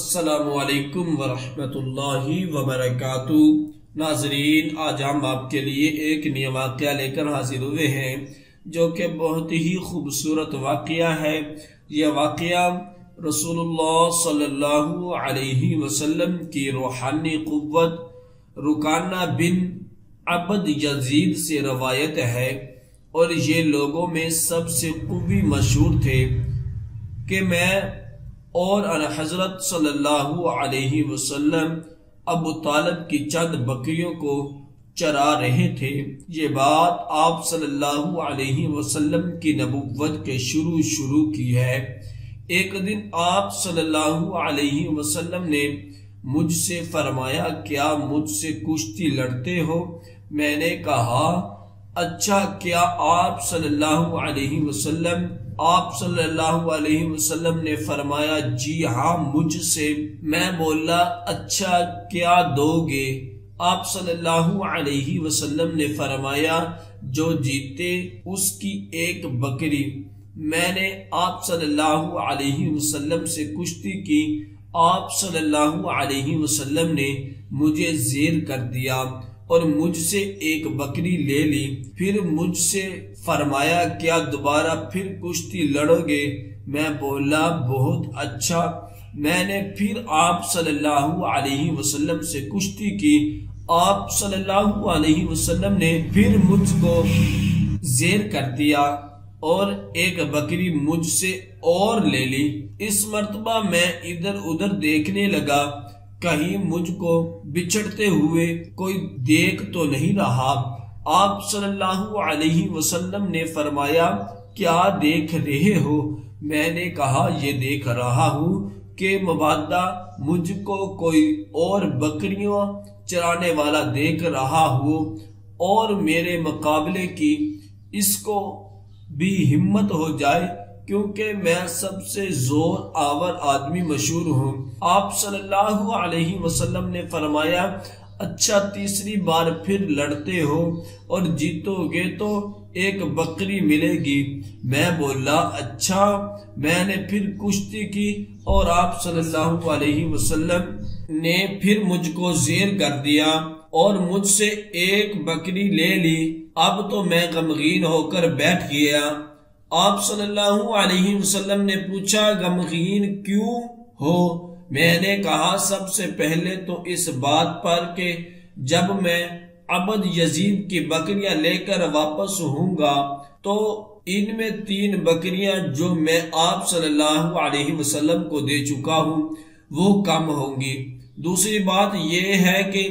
السلام علیکم ورحمۃ اللہ وبرکاتہ۔ ناظرین، آج ہم آپ کے لیے ایک نیا واقعہ لے کر حاضر ہوئے ہیں جو کہ بہت ہی خوبصورت واقعہ ہے۔ یہ واقعہ رسول اللہ صلی اللہ علیہ وسلم کی روحانی قوت رکانہ بن عبد یزید سے روایت ہے، اور یہ لوگوں میں سب سے قوی مشہور تھے کہ میں اور حضرت صلی اللہ علیہ وسلم ابو طالب کی چند بکریوں کو چرا رہے تھے۔ یہ بات آپ صلی اللہ علیہ وسلم کی نبوت کے شروع کی ہے۔ ایک دن آپ صلی اللہ علیہ وسلم نے مجھ سے فرمایا، کیا مجھ سے کشتی لڑتے ہو؟ میں نے کہا، اچھا، کیا آپ صلی اللہ علیہ وسلم نے فرمایا، جی ہاں، مجھ سے۔ میں بولا، اچھا، کیا دو گے؟ آپ صلی اللہ علیہ وسلم نے فرمایا، جو جیتے اس کی ایک بکری۔ میں نے آپ صلی اللہ علیہ وسلم سے کشتی کی۔ آپ صلی اللہ علیہ وسلم نے مجھے زیر کر دیا اور مجھ سے ایک بکری لے لی۔ پھر مجھ سے فرمایا، کیا دوبارہ پھر کشتی لڑو گے؟ میں بولا، بہت اچھا۔ میں نے پھر آپ صلی اللہ علیہ وسلم سے کشتی کی۔ آپ صلی اللہ علیہ وسلم نے پھر مجھ کو زیر کر دیا اور ایک بکری مجھ سے اور لے لی۔ اس مرتبہ میں ادھر ادھر دیکھنے لگا، کہیں مجھ کو بچھڑتے ہوئے کوئی دیکھ تو نہیں رہا۔ آپ صلی اللہ علیہ وسلم نے فرمایا، کیا دیکھ رہے ہو؟ میں نے کہا، یہ دیکھ رہا ہوں کہ مبادا مجھ کو کوئی اور بکریوں چرانے والا دیکھ رہا ہو اور میرے مقابلے کی اس کو بھی ہمت ہو جائے، کیونکہ میں سب سے زور آور آدمی مشہور ہوں۔ آپ صلی اللہ علیہ وسلم نے فرمایا، اچھا، تیسری بار پھر لڑتے ہو اور جیتو گے تو ایک بکری ملے گی۔ میں بولا، اچھا۔ میں نے پھر کشتی کی اور آپ صلی اللہ علیہ وسلم نے پھر مجھ کو زیر کر دیا اور مجھ سے ایک بکری لے لی۔ اب تو میں غمگین ہو کر بیٹھ گیا۔ آپ صلی اللہ علیہ وسلم نے پوچھا، غمگین کیوں ہو؟ میں نے کہا، سب سے پہلے تو اس بات پر کہ جب میں عبد یزید کی بکریاں لے کر واپس ہوں گا تو ان میں 3 بکریاں جو میں آپ صلی اللہ علیہ وسلم کو دے چکا ہوں وہ کم ہوں گی۔ دوسری بات یہ ہے کہ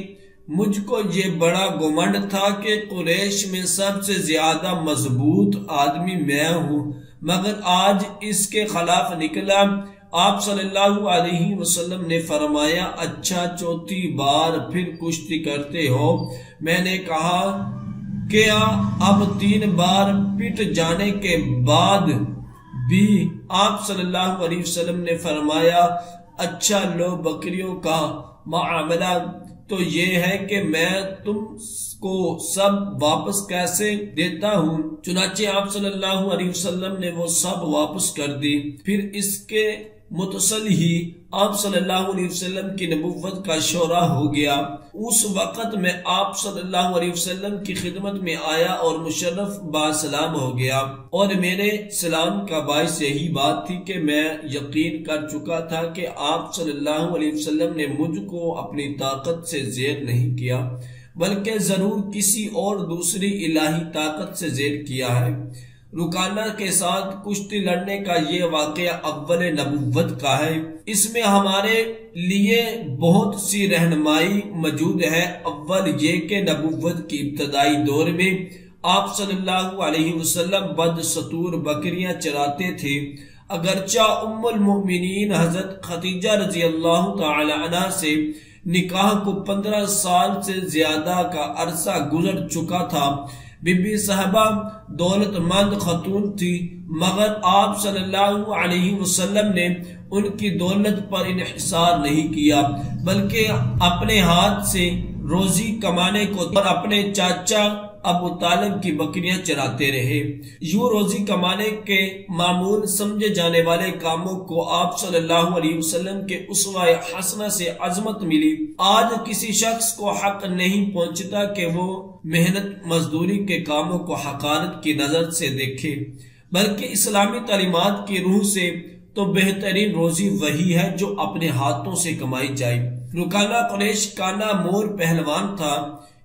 مجھ کو یہ بڑا گمنڈ تھا کہ قریش میں سب سے زیادہ مضبوط آدمی میں ہوں، مگر آج اس کے خلاف نکلا۔ آپ صلی اللہ علیہ وسلم نے فرمایا، اچھا، چوتھی بار پھر کشتی کرتے ہو؟ میں نے کہا، کیا اب 3 بار پٹ جانے کے بعد بھی؟ آپ صلی اللہ علیہ وسلم نے فرمایا، اچھا، لو، بکریوں کا معاملہ تو یہ ہے کہ میں تم کو سب واپس کیسے دیتا ہوں۔ چنانچہ آپ صلی اللہ علیہ وسلم نے وہ سب واپس کر دی۔ پھر اس کے متصل ہی آپ صلی اللہ علیہ وسلم کی نبوت کا شعرا ہو گیا۔ اس وقت میں آپ صلی اللہ علیہ وسلم کی خدمت میں آیا اور مشرف باسلام ہو گیا، اور میرے سلام کا باعث یہی بات تھی کہ میں یقین کر چکا تھا کہ آپ صلی اللہ علیہ وسلم نے مجھ کو اپنی طاقت سے زیر نہیں کیا، بلکہ ضرور کسی اور دوسری الہی طاقت سے زیر کیا ہے۔ رکانہ کے ساتھ کشتی لڑنے کا یہ واقعہ اول نبوت کا ہے۔ اس میں ہمارے لیے بہت سی رہنمائی موجود ہے۔ اول یہ کہ نبوت کی ابتدائی دور میں آپ صلی اللہ علیہ وسلم بدستور بکریاں چراتے تھے، اگرچہ ام المؤمنین حضرت خدیجہ رضی اللہ تعالی عنہ سے نکاح کو 15 سال سے زیادہ کا عرصہ گزر چکا تھا۔ بی بی صاحبہ دولت مند خاتون تھی، مگر آپ صلی اللہ علیہ وسلم نے ان کی دولت پر انحصار نہیں کیا، بلکہ اپنے ہاتھ سے روزی کمانے کو اور اپنے چاچا ابو طالب کی بکریاں چراتے رہے۔ یوں روزی کمانے کے معمول سمجھے جانے والے کاموں کو آپ صلی اللہ علیہ وسلم کے اسوہ حسنہ سے عظمت ملی۔ آج کسی شخص کو حق نہیں پہنچتا کہ وہ محنت مزدوری کے کاموں کو حقارت کی نظر سے دیکھے، بلکہ اسلامی تعلیمات کی روح سے تو بہترین روزی وہی ہے جو اپنے ہاتھوں سے کمائی جائے۔ رکانہ قریش کانا مور پہلوان تھا،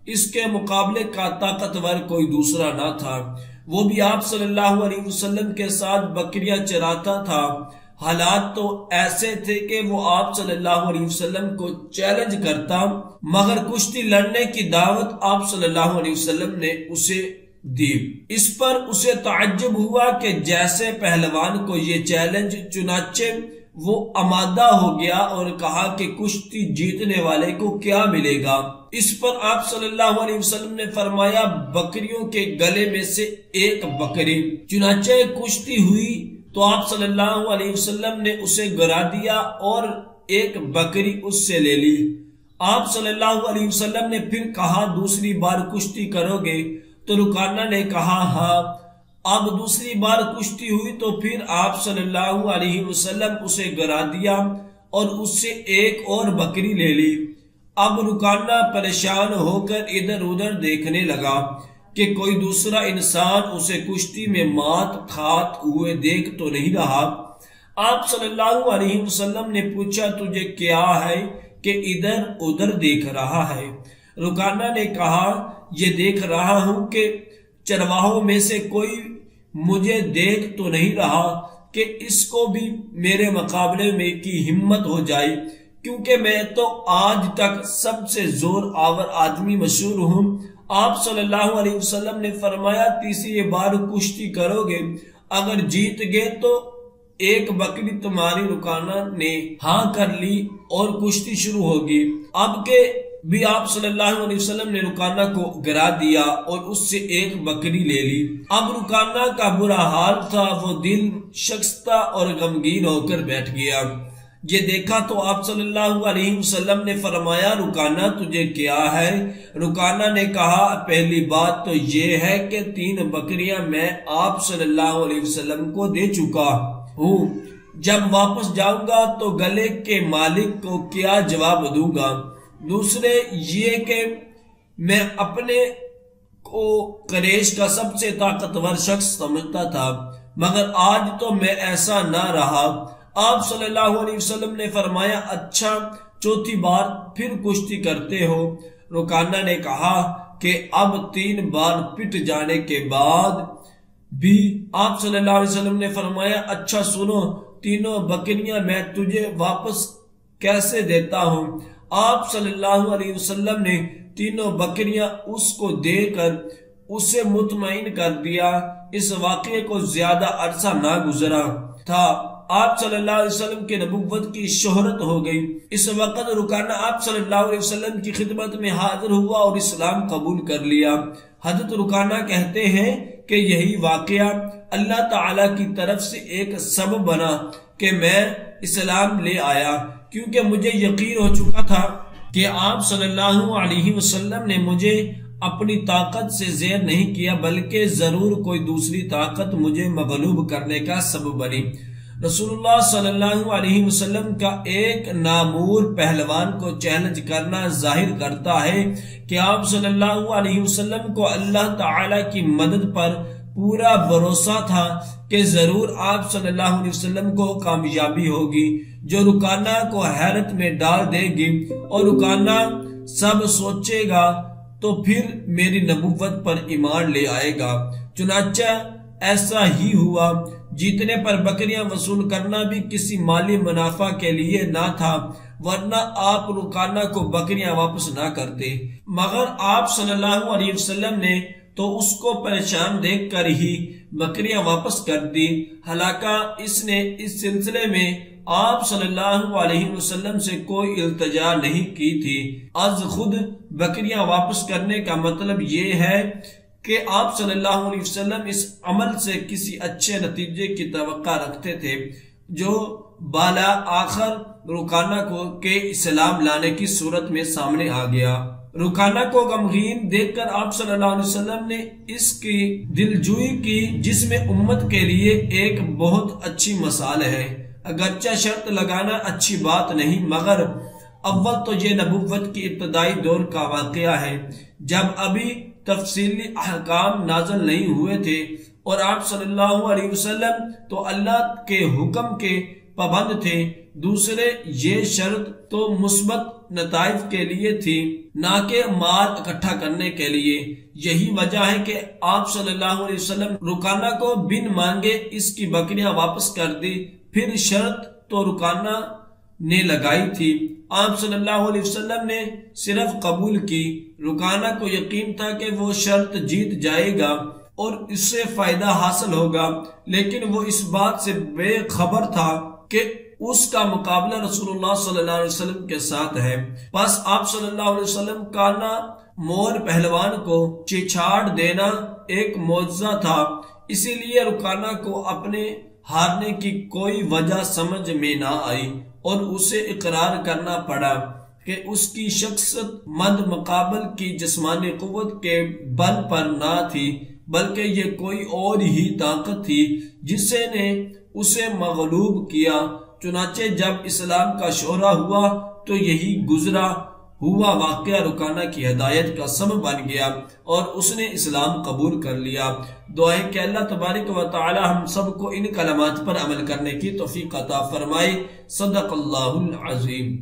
اس کے مقابلے کا طاقتور کوئی دوسرا نہ تھا۔ وہ بھی آپ صلی اللہ علیہ وسلم کے ساتھ بکریاں چراتا تھا۔ حالات تو ایسے تھے کہ وہ آپ صلی اللہ علیہ وسلم کو چیلنج کرتا، مگر کشتی لڑنے کی دعوت آپ صلی اللہ علیہ وسلم نے اسے دی۔ اس پر اسے تعجب ہوا کہ جیسے پہلوان کو یہ چیلنج، چنانچہ وہ آمادہ ہو گیا اور کہا کہ کشتی جیتنے والے کو کیا ملے گا۔ اس پر آپ صلی اللہ علیہ وسلم نے فرمایا بکریوں کے گلے میں سے ایک بکری۔ چنانچہ کشتی ہوئی تو آپ صلی اللہ علیہ وسلم نے اسے گرا دیا اور ایک بکری اس سے لے لی۔ آپ صلی اللہ علیہ وسلم نے پھر کہا دوسری بار کشتی کرو گے؟ تو رکانہ نے کہا ہاں۔ اب دوسری بار کشتی ہوئی تو پھر آپ صلی اللہ علیہ وسلم اسے گرا دیا اور اس سے ایک اور بکری لے لی۔ اب رکانہ پریشان ہو کر ادھر ادھر دیکھنے لگا کہ کوئی دوسرا انسان اسے کشتی میں مات کھاتے ہوئے دیکھ تو نہیں رہا۔ آپ صلی اللہ علیہ وسلم نے پوچھا تجھے کیا ہے کہ ادھر ادھر دیکھ رہا ہے؟ رکانہ نے کہا یہ دیکھ رہا ہوں کہ چرواہوں میں سے کوئی مجھے دیکھ تو نہیں رہا کہ اس کو بھی میرے مقابلے میں کی ہمت ہو جائے، کیونکہ میں تو آج تک سب سے زور آور آدمی مشہور ہوں۔ آپ صلی اللہ علیہ وسلم نے فرمایا تیسری بار کشتی کرو گے؟ اگر جیت گئے تو ایک بکری تمہاری۔ رکانہ نے ہاں کر لی اور کشتی شروع ہوگی۔ اب کے بھی آپ صلی اللہ علیہ وسلم نے رکانہ کو گرا دیا اور اس سے ایک بکری لے لی۔ اب رکانہ کا برا حال تھا، وہ دل شکستہ اور غمگین ہو کر بیٹھ گیا۔ یہ دیکھا تو آپ صلی اللہ علیہ وسلم نے فرمایا رکانہ تجھے کیا ہے؟ رکانہ نے کہا پہلی بات تو یہ ہے کہ 3 بکریاں میں آپ صلی اللہ علیہ وسلم کو دے چکا ہوں، جب واپس جاؤں گا تو گلے کے مالک کو کیا جواب دوں گا؟ دوسرے یہ کہ میں اپنے کو قریش کا سب سے طاقتور شخص سمجھتا تھا، مگر آج تو میں ایسا نہ رہا۔ آپ صلی اللہ علیہ وسلم نے فرمایا اچھا چوتھی بار پھر کشتی کرتے ہو؟ رکانہ نے کہا کہ اب 3 بار پٹ جانے کے بعد بھی آپ صلی اللہ علیہ وسلم نے فرمایا اچھا سنو، 3 بکریاں میں تجھے واپس کیسے دیتا ہوں؟ آپ صلی اللہ علیہ وسلم نے 3 بکریاں اس کو دے کر اسے مطمئن کر دیا۔ اس واقعے کو زیادہ عرصہ نہ گزرا تھا، آپ صلی اللہ علیہ وسلم کے نبوت کی شہرت ہو گئی۔ اس وقت رکانہ آپ صلی اللہ علیہ وسلم کی خدمت میں حاضر ہوا اور اسلام قبول کر لیا۔ حضرت رکانہ کہتے ہیں کہ یہی واقعہ اللہ تعالی کی طرف سے ایک سبب بنا کہ میں اسلام لے آیا، کیونکہ مجھے یقین ہو چکا تھا کہ آپ صلی اللہ علیہ وسلم نے مجھے اپنی طاقت سے زیر نہیں کیا، بلکہ ضرور کوئی دوسری طاقت مجھے مغلوب کرنے کا سبب بنی۔ رسول اللہ صلی اللہ علیہ وسلم کا ایک نامور پہلوان کو چیلنج کرنا ظاہر کرتا ہے کہ آپ صلی اللہ علیہ وسلم کو اللہ تعالی کی مدد پر پورا بھروسہ تھا کہ ضرور آپ صلی اللہ علیہ وسلم کو کامیابی ہوگی، جو رکانہ کو حیرت میں ڈال دے گی، اور رکانہ سب سوچے گا تو پھر میری نبوت پر ایمان لے آئے گا۔ چنانچہ ایسا ہی ہوا۔ جیتنے پر بکریاں وصول کرنا بھی کسی مالی منافع کے لیے نہ تھا، ورنہ آپ رکانہ کو بکریاں واپس نہ کرتے، مگر آپ صلی اللہ علیہ وسلم نے تو اس کو پریشان دیکھ کر ہی بکریاں واپس کر دی۔ حالانکہ اس نے اس سلسلے میں آپ صلی اللہ علیہ وسلم سے کوئی التجا نہیں کی تھی۔ از خود بکریاں واپس کرنے کا مطلب یہ ہے کہ آپ صلی اللہ علیہ وسلم اس عمل سے کسی اچھے نتیجے کی توقع رکھتے تھے، جو بالا آخر رکانہ کو کے اسلام لانے کی صورت میں سامنے آ گیا۔ رکانہ کو غمگین دیکھ کر آپ صلی اللہ علیہ وسلم نے اس کی دلجوئی کی، جس میں امت کے لیے ایک بہت اچھی مثال ہے۔ اگرچہ شرط لگانا اچھی بات نہیں، مگر اول تو یہ نبوت کی ابتدائی دور کا واقعہ ہے، جب ابھی تفصیلی احکام نازل نہیں ہوئے تھے، اور آپ صلی اللہ علیہ وسلم تو اللہ کے حکم کے پابند تھے۔ دوسرے، یہ شرط تو مثبت نتائج کے لیے تھی، نہ کہ مال اکٹھا کرنے کے لیے۔ یہی وجہ ہے کہ آپ صلی اللہ علیہ وسلم رکانہ کو بن مانگے اس کی بکریاں واپس کر دی۔ پھر شرط تو رکانہ نے لگائی تھی، آپ صلی اللہ علیہ وسلم نے صرف قبول کی۔ رکانہ کو یقین تھا کہ وہ شرط جیت جائے گا اور اس سے فائدہ حاصل ہوگا، لیکن وہ اس بات سے بے خبر تھا کہ اس کا مقابلہ رسول اللہ صلی اللہ علیہ وسلم کے ساتھ ہے۔ بس آپ صلی اللہ علیہ وسلم کا نا مور پہلوان کو چھاڑ دینا ایک معجزہ تھا، اسی لیے رکانہ کو اپنے ہارنے کی کوئی وجہ سمجھ میں نہ آئی، اور اسے اقرار کرنا پڑا کہ اس کی شخصیت مد مقابل کی جسمانی قوت کے بل پر نہ تھی، بلکہ یہ کوئی اور ہی طاقت تھی جس نے اسے مغلوب کیا۔ چنانچہ جب اسلام کا شہرہ ہوا تو یہی گزرا ہوا واقعہ رکانہ کی ہدایت کا سبب بن گیا اور اس نے اسلام قبول کر لیا۔ دعا ہے کہ اللہ تبارک و تعالی ہم سب کو ان کلمات پر عمل کرنے کی توفیق عطا فرمائے۔ صدق اللہ العظیم۔